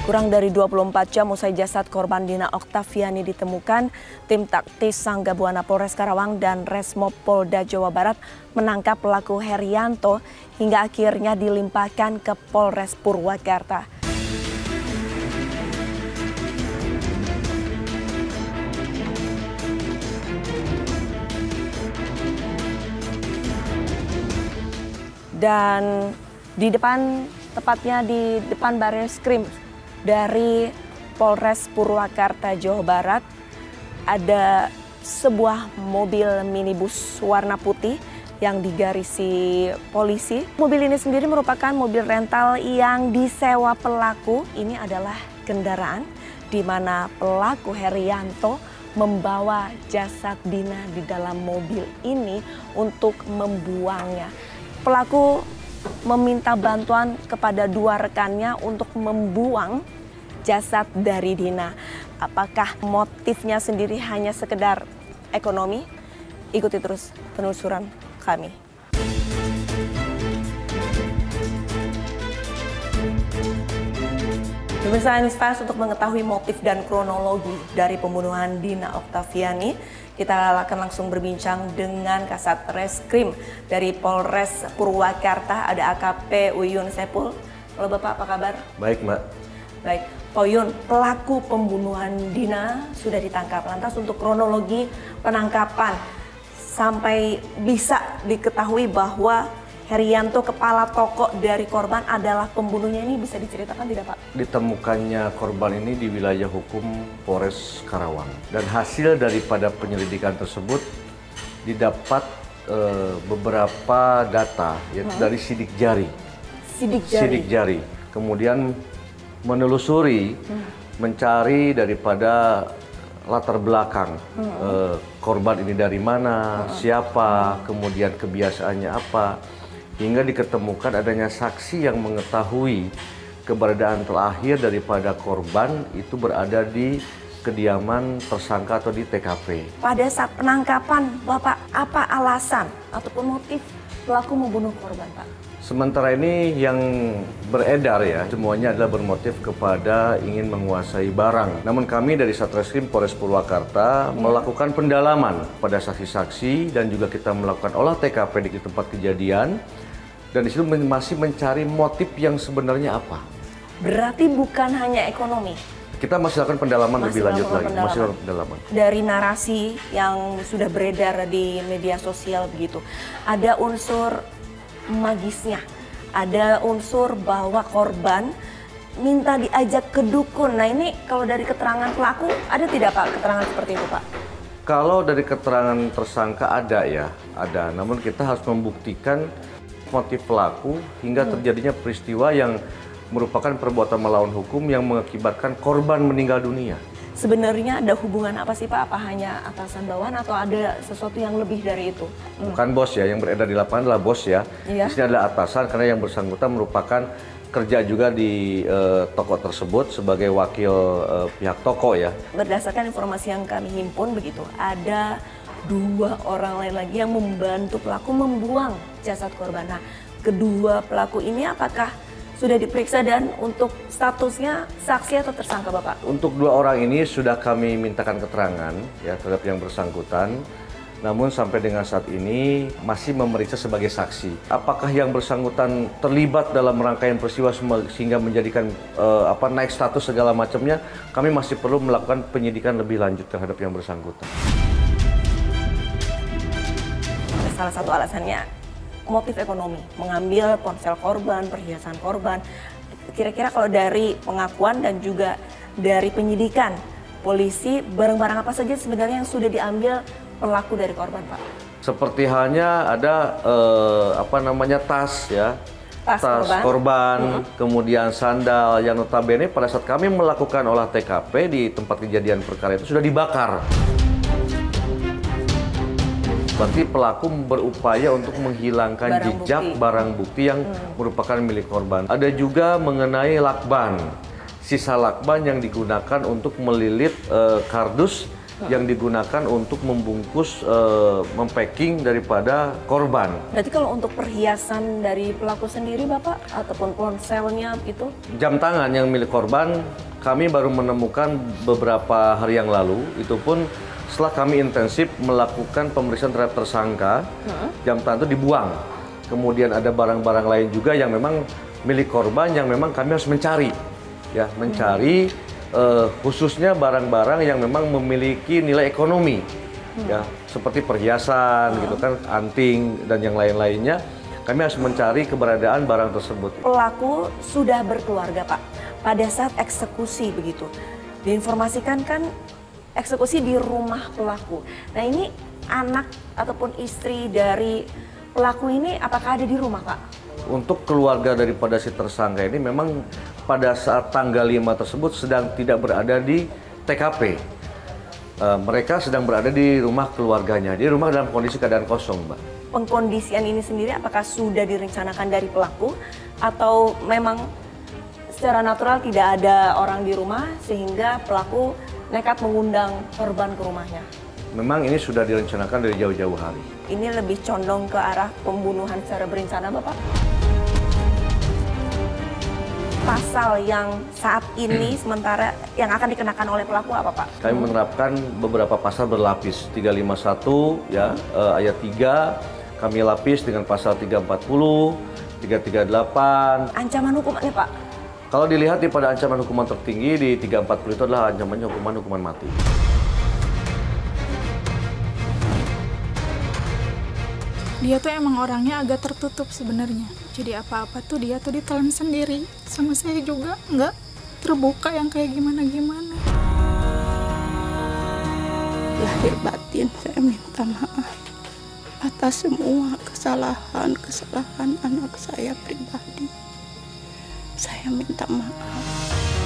Kurang dari 24 jam usai jasad korban Dina Oktaviani ditemukan, tim taktis Sangga Buana Polres Karawang dan Resmob Polda Jawa Barat menangkap pelaku Herianto hingga akhirnya dilimpahkan ke Polres Purwakarta. Dan tepatnya di depan Barreskrim dari Polres Purwakarta, Jawa Barat, ada sebuah mobil minibus warna putih yang digarisi polisi. Mobil ini sendiri merupakan mobil rental yang disewa pelaku. Ini adalah kendaraan di mana pelaku Herianto membawa jasad Dina di dalam mobil ini untuk membuangnya. Pelaku meminta bantuan kepada dua rekannya untuk membuang jasad dari Dina. Apakah motifnya sendiri hanya sekedar ekonomi? Ikuti terus penelusuran kami. Pemirsa Newsfast, untuk mengetahui motif dan kronologi dari pembunuhan Dina Oktaviani, kita akan langsung berbincang dengan Kasat Reskrim dari Polres Purwakarta, ada AKP Uyun Sepul. Halo Bapak, apa kabar? Baik Mbak. Baik, Pak Uyun, pelaku pembunuhan Dina sudah ditangkap. Lantas untuk kronologi penangkapan sampai bisa diketahui bahwa Herianto, kepala toko dari korban, adalah pembunuhnya, ini bisa diceritakan tidak Pak? Ditemukannya korban ini di wilayah hukum Polres Karawang. Dan hasil daripada penyelidikan tersebut didapat beberapa data, yaitu dari sidik jari. Sidik jari. Kemudian menelusuri, mencari daripada latar belakang korban ini dari mana, siapa, kemudian kebiasaannya apa. Hingga diketemukan adanya saksi yang mengetahui keberadaan terakhir daripada korban itu berada di kediaman tersangka atau di TKP. Pada saat penangkapan, Bapak, apa alasan ataupun motif pelaku membunuh korban, Pak? Sementara ini yang beredar ya, semuanya adalah bermotif kepada ingin menguasai barang. Namun kami dari Satreskrim Polres Purwakarta melakukan pendalaman pada saksi-saksi dan juga kita melakukan olah TKP di tempat kejadian. Dan di situ masih mencari motif yang sebenarnya apa. Berarti bukan hanya ekonomi? Kita masih lakukan pendalaman lebih lanjut lagi. Masih lakukan pendalaman. Dari narasi yang sudah beredar di media sosial begitu, ada unsur magisnya, ada unsur bahwa korban minta diajak ke dukun. Nah ini kalau dari keterangan pelaku ada tidak Pak keterangan seperti itu Pak? Kalau dari keterangan tersangka ada ya, ada. Namun kita harus membuktikan motif pelaku hingga terjadinya peristiwa yang merupakan perbuatan melawan hukum yang mengakibatkan korban meninggal dunia. Sebenarnya ada hubungan apa sih Pak? Apa hanya atasan bawahan atau ada sesuatu yang lebih dari itu? Bukan bos ya, yang beredar di lapangan adalah bos ya. Iya. Di sini adalah atasan karena yang bersangkutan merupakan kerja juga di toko tersebut sebagai wakil pihak toko ya. Berdasarkan informasi yang kami himpun begitu, ada dua orang lain lagi yang membantu pelaku membuang jasad korban. Nah, kedua pelaku ini apakah sudah diperiksa dan untuk statusnya saksi atau tersangka Bapak? Untuk dua orang ini sudah kami mintakan keterangan ya terhadap yang bersangkutan. Namun sampai dengan saat ini masih memeriksa sebagai saksi. Apakah yang bersangkutan terlibat dalam rangkaian peristiwa sehingga menjadikan naik status segala macamnya? Kami masih perlu melakukan penyidikan lebih lanjut terhadap yang bersangkutan. Salah satu alasannya motif ekonomi, mengambil ponsel korban, perhiasan korban. Kira-kira kalau dari pengakuan dan juga dari penyidikan polisi, barang-barang apa saja sebenarnya yang sudah diambil pelaku dari korban, Pak? Seperti halnya ada tas ya, tas korban, kemudian sandal yang notabene pada saat kami melakukan olah TKP di tempat kejadian perkara itu sudah dibakar. Berarti pelaku berupaya untuk menghilangkan jejak barang bukti yang merupakan milik korban. Ada juga mengenai lakban, sisa lakban yang digunakan untuk melilit kardus yang digunakan untuk membungkus, mempacking daripada korban. Berarti kalau untuk perhiasan dari pelaku sendiri Bapak, ataupun ponselnya gitu? Jam tangan yang milik korban, kami baru menemukan beberapa hari yang lalu, itu pun setelah kami intensif melakukan pemeriksaan terhadap tersangka, jam tangan itu dibuang. Kemudian ada barang-barang lain juga yang memang milik korban yang memang kami harus mencari. Ya, mencari khususnya barang-barang yang memang memiliki nilai ekonomi. Ya, seperti perhiasan gitu kan, anting dan yang lain-lainnya. Kami harus mencari keberadaan barang tersebut. Pelaku sudah berkeluarga, Pak. Pada saat eksekusi begitu. Diinformasikan kan eksekusi di rumah pelaku. Nah, ini anak ataupun istri dari pelaku ini apakah ada di rumah, Pak? Untuk keluarga daripada si tersangka ini memang pada saat tanggal 5 tersebut sedang tidak berada di TKP. Mereka sedang berada di rumah keluarganya. Di rumah dalam kondisi keadaan kosong, Mbak. Pengkondisian ini sendiri apakah sudah direncanakan dari pelaku atau memang secara natural tidak ada orang di rumah sehingga pelaku nekat mengundang korban ke rumahnya? Memang ini sudah direncanakan dari jauh-jauh hari. Ini lebih condong ke arah pembunuhan secara berencana, Bapak? Pasal yang saat ini sementara yang akan dikenakan oleh pelaku apa, Pak? Kami menerapkan beberapa pasal berlapis. 351 ya, ayat 3 kami lapis dengan pasal 340, 338. Ancaman hukumannya, Pak? Kalau dilihat di pada ancaman hukuman tertinggi di 340 itu adalah ancamannya hukuman mati. Dia tuh emang orangnya agak tertutup sebenarnya. Jadi apa-apa tuh dia tuh ditelan sendiri. Sama saya juga nggak terbuka yang kayak gimana-gimana. Lahir batin saya minta maaf atas semua kesalahan anak saya pribadi. Saya minta maaf.